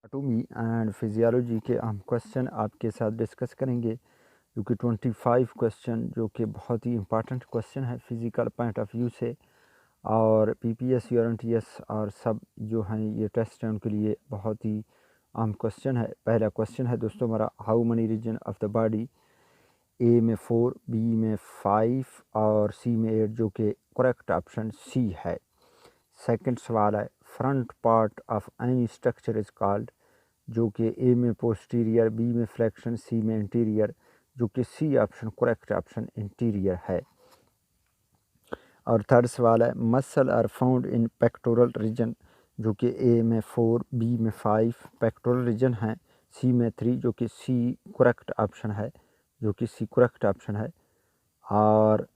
Anatomy and physiology के अहम question आपके साथ डिस्कस करेंगे जो कि 25 क्वेश्चन जो कि बहुत ही इम्पॉर्टेंट क्वेश्चन है फिज़िकल पॉइंट ऑफ व्यू से। और पीपीएस यूआरएनटीएस और सब जो हैं ये टेस्ट हैं उनके लिए बहुत ही अहम क्वेश्चन है। पहला क्वेश्चन है दोस्तों हमारा, how many region of the body? A में 4, बी में 5 और सी में 8, जो कि करेक्ट ऑप्शन सी है। सेकंड सवाल है, front part of any structure is called, जो कि ए में पोस्टीरियर, बी में फ्लेक्शन, सी में इंटीरियर, जो कि C option correct option interior है। और थर्ड सवाल है, muscle are found in pectoral region, जो कि ए में 4, बी में 5 पेक्टोरल रीजन है, सी में 3, जो कि सी करेक्ट ऑप्शन है, जो कि सी करेक्ट ऑप्शन है। और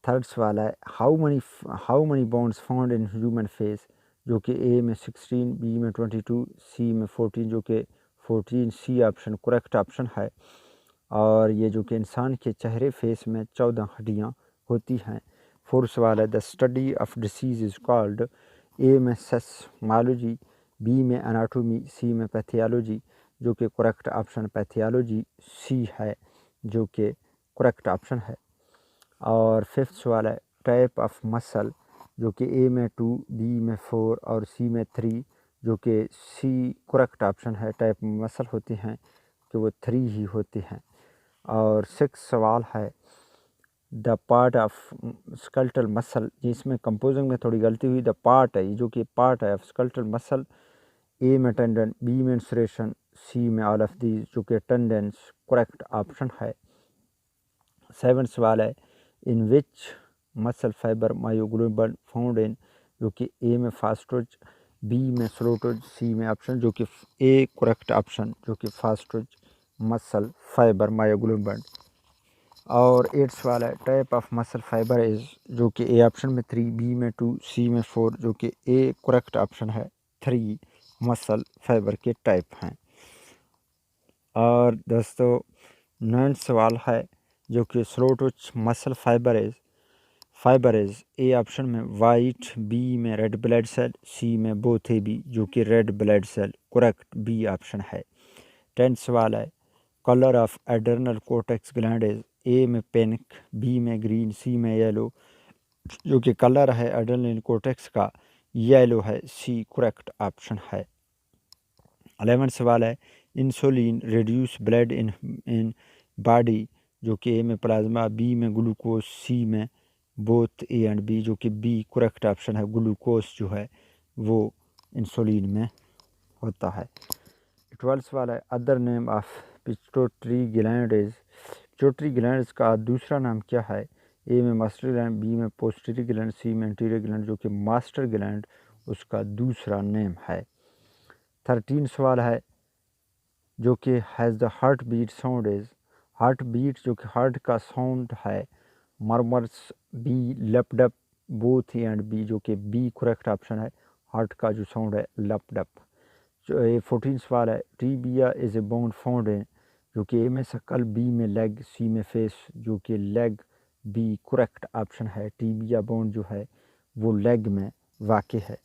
थर्ड सवाल है, how many bones found in human face, जो कि ए में 16, बी में 22, सी में 14, जो कि 14 सी ऑप्शन करेक्ट ऑप्शन है। और ये जो कि इंसान के चेहरे फेस में 14 हड्डियाँ होती हैं। फोर्थ सवाल है, the study of disease is called, A में सेस्मोलॉजी, बी में एनाटॉमी, सी में पैथोलॉजी, जो कि करेक्ट ऑप्शन पैथोलॉजी सी है, जो कि करेक्ट ऑप्शन है। और फिफ्थ सवाल है, टाइप ऑफ मसल, जो कि ए में 2, बी में 4 और सी में 3, जो कि सी करेक्ट ऑप्शन है। टाइप मसल होती हैं कि वो 3 ही होती हैं। और सिक्स सवाल है, द पार्ट ऑफ स्कल्टल मसल, जिसमें कंपोजिंग में थोड़ी गलती हुई, द पार्ट है जो कि पार्ट है ऑफ स्कल्टल मसल, ए में टेंडन, बी में इंसरेशन, सी में ऑल ऑफ दीज, जो कि टेंडेंस करेक्ट ऑप्शन है। सेवन सवाल है, in which muscle fibre myoglobin found in, जो कि ए में फास्टोज, बी में स्लोटोज, सी में ऑप्शन, जो कि ए करेक्ट ऑप्शन, जो कि फास्टोज मसल फाइबर मायोग्लोबिन। और एट सवाल है, type of muscle fibre is, जो कि ए ऑप्शन में 3, बी में 2, सी में 4, जो कि ए करेक्ट ऑप्शन है। 3 मसल फाइबर के टाइप हैं। और दोस्तों नाइन्थ सवाल है, जो कि स्लोटोज muscle fibre is A option में वाइट, बी में रेड ब्लड सेल, सी में बोथ ए बी, जो कि red blood cell correct B option है। टेंथ सवाल है, colour of adrenal cortex gland is, A में पिंक, बी में ग्रीन, सी में येलो, जो कि कलर है एडर्नल कोर्टेक्स का येलो है, सी करेक्ट ऑप्शन है। 11 सवाल है, insulin reduce blood in body, जो कि ए में प्लाज्मा, बी में ग्लूकोज, सी में बोथ ए एंड बी, जो कि बी करेक्ट ऑप्शन है। ग्लूकोज जो है वो इंसुलिन में होता है। 12 सवाल है, other name of pituitary gland is, pituitary gland का दूसरा नाम क्या है? ए में मास्टर ग्लैंड, बी में पोस्टीरियर ग्लैंड, सी में एंटीरियर ग्लैंड, जो कि मास्टर ग्लैंड उसका दूसरा नेम है। 13 सवाल है, जो कि has the heart beat sound is, heart beat जो कि हार्ट का साउंड है, मरमर्स, बी लपडप, बोथ ए एंड बी, जो कि बी करेक्ट ऑप्शन है। हार्ट का जो साउंड है लपडप। जो 14 सवाल है, tibia is a bone found in, जो कि ए में सकल, बी में लेग, सी में फेस, जो कि लेग बी करेक्ट ऑप्शन है। टीबिया बोन जो है वो लेग में वाक़ है।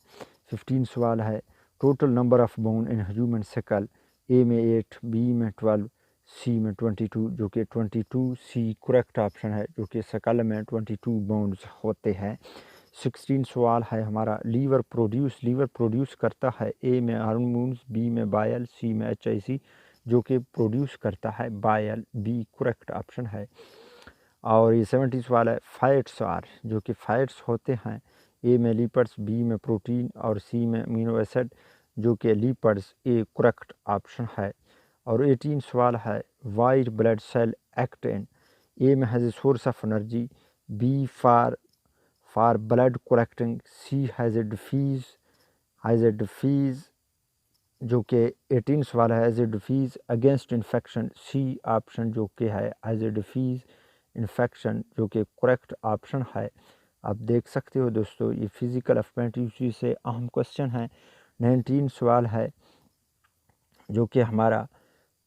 15 सवाल है, total number of bone in human सकल, ए में 8, बी में 12, सी में 22, जो कि 22 सी करेक्ट ऑप्शन है, जो कि सकल में 22 बोन्स होते हैं। 16 सवाल है हमारा, लीवर प्रोड्यूस करता है, ए में हार्मोन्स, बी में बायल, सी में HIC, जो कि प्रोड्यूस करता है बायल, बी करेक्ट ऑप्शन है। और ये 70 सवाल है, फैट्स आर, जो कि फैट्स होते हैं, ए में लिपिड्स, बी में प्रोटीन और सी में अमीनो एसिड, जो कि लिपिड्स ए करेक्ट ऑप्शन है। और 18 सवाल है, white blood cell act in, A में has a source of energy, B for blood collecting, C has a defence, जो कि 18 सवाल है, as a defence against infection, C option जो कि है एज ए डिफीज़ इन्फेक्शन, जो कि करेक्ट ऑप्शन है। आप देख सकते हो दोस्तों, ये फिज़िकल अफेक्टिविटी से अहम क्वेश्चन है। 19 सवाल है, जो कि हमारा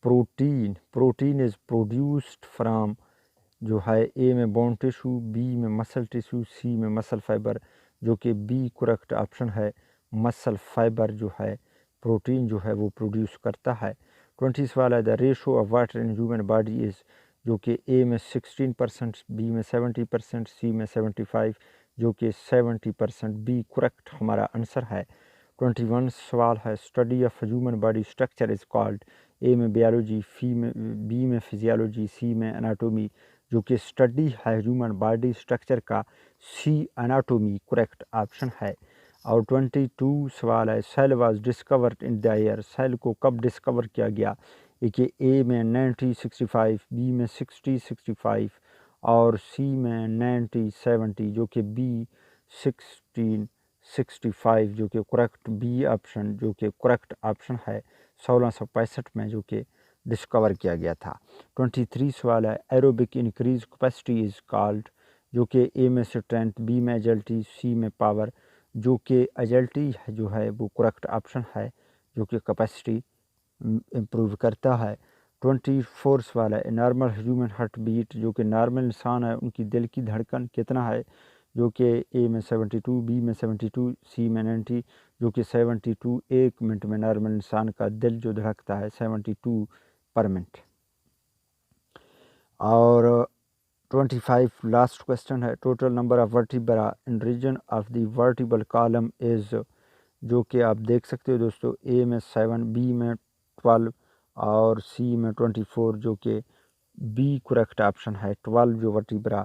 प्रोटीन इज़ प्रोड्यूस्ड फ्राम, जो है ए में बोन टिश्यू, बी में मसल टिश्यू, सी में मसल फाइबर, जो कि बी करेक्ट ऑप्शन है। मसल फाइबर जो है پروٹین جو ہے وہ پروڈیوس کرتا ہے۔ 20 سوال ہے the ratio of water in human body is, جو کہ اے میں 16%، بی میں 70%، سی میں 75، جو کہ 70%، بی کریکٹ ہمارا آنسر ہے۔ 21 سوال ہے study of human body structure is called, A میں بیالوجی، بی میں فزیالوجی، سی میں اناٹومی، جو کہ اسٹڈی ہے ہیومن باڈی اسٹرکچر کا، سی اناٹومی کریکٹ آپشن ہے۔ اور 22 سوال ہے cell was discovered in the year, cell کو کب ڈسکور کیا گیا؟ کہ اے میں 90-65، بی میں 60-65 اور سی میں 90-70، جو کہ بی 16-65 جو کہ کریکٹ بی آپشن جو کہ کریکٹ آپشن ہے 1665 میں جو کہ ڈسکور کیا گیا تھا۔ 23 سوال ہے aerobic increase capacity is called, جو کہ اے میں اسٹرینتھ، بی میں ایجلٹی، سی میں پاور، جو کہ ایجلٹی جو ہے وہ کریکٹ آپشن ہے جو کہ کیپیسٹی امپروو کرتا ہے۔ 24 سوال ہے نارمل ہیومن ہارٹ بیٹ، جو کہ نارمل انسان ہے ان کی دل کی دھڑکن کتنا ہے؟ جو کہ اے میں 72، بی میں 72، سی میں 90، جو کہ 72 ایک منٹ میں نارمل انسان کا دل جو دھڑکتا ہے 72 پر منٹ۔ اور 25 لاسٹ کوسچن ہے total number of vertebra in region of the vertebral column is, جو کہ آپ دیکھ سکتے ہو دوستو اے میں 7، بی میں 12 اور سی میں 24، جو کہ بی کریکٹ آپشن ہے۔ 12 جو ورٹیبرا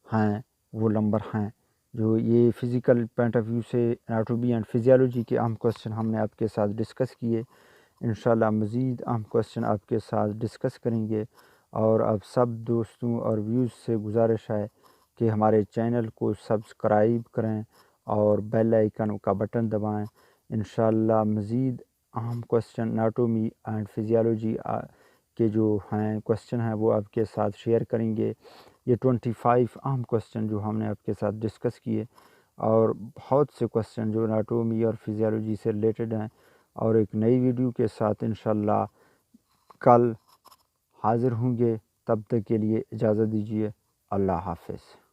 ہیں وہ نمبر ہیں۔ جو یہ فزیکل پوائنٹ آف ویو سے اناٹومی اینڈ فزیالوجی کے اہم کوسچن ہم نے آپ کے ساتھ ڈسکس کیے۔ انشاءاللہ مزید اہم کوسچن آپ کے ساتھ ڈسکس کریں گے، اور اب سب دوستوں اور ویوز سے گزارش ہے کہ ہمارے چینل کو سبسکرائب کریں اور بیل آئیکن کا بٹن دبائیں۔ انشاءاللہ مزید اہم کوسچن اناٹومی اینڈ فزیالوجی کے جو ہیں کوسچن ہیں وہ آپ کے ساتھ شیئر کریں گے۔ یہ 25 اہم کوسچن جو ہم نے آپ کے ساتھ ڈسکس کیے، اور بہت سے کوسچن جو اناٹومی اور فزیالوجی سے ریلیٹڈ ہیں، اور ایک نئی ویڈیو کے ساتھ انشاءاللہ کل حاضر ہوں گے۔ تب تک کے لیے اجازت دیجیے، اللہ حافظ۔